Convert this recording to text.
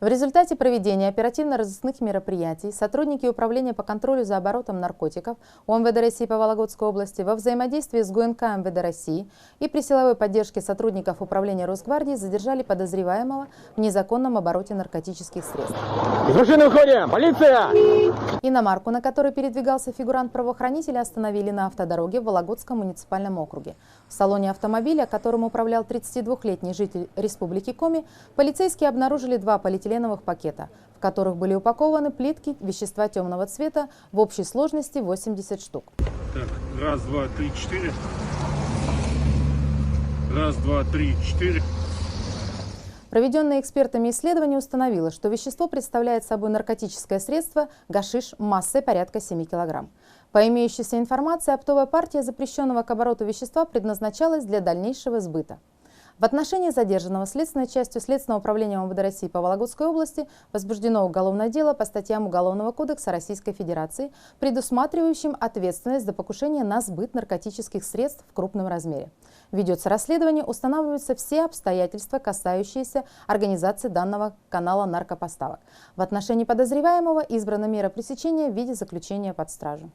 результате проведения оперативно-розыскных мероприятий сотрудники Управления по контролю за оборотом наркотиков УМВД России по Вологодской области во взаимодействии с ГУНК МВД России и при силовой поддержке сотрудников Управления Росгвардии задержали подозреваемого в незаконном обороте наркотических средств. Из машины выходим! Полиция! Иномарку, на которой передвигался фигурант правоохранителя, остановили на автодороге в Вологодском муниципальном округе. В салоне автомобиля, которым управлял 32-летний житель Республики Коми, полицейские обнаружили 2 полиэтиленовых пакета, в которых были упакованы плитки вещества темного цвета в общей сложности 80 штук. Так, раз, два, три, четыре. Раз, два, три, четыре. Проведенное экспертами исследование установило, что вещество представляет собой наркотическое средство гашиш массой порядка 7 кг. По имеющейся информации, оптовая партия запрещенного к обороту вещества предназначалась для дальнейшего сбыта. В отношении задержанного следственной частью Следственного управления МВД России по Вологодской области возбуждено уголовное дело по статьям Уголовного кодекса Российской Федерации, предусматривающим ответственность за покушение на сбыт наркотических средств в крупном размере. Ведется расследование, устанавливаются все обстоятельства, касающиеся организации данного канала наркопоставок. В отношении подозреваемого избрана мера пресечения в виде заключения под стражу.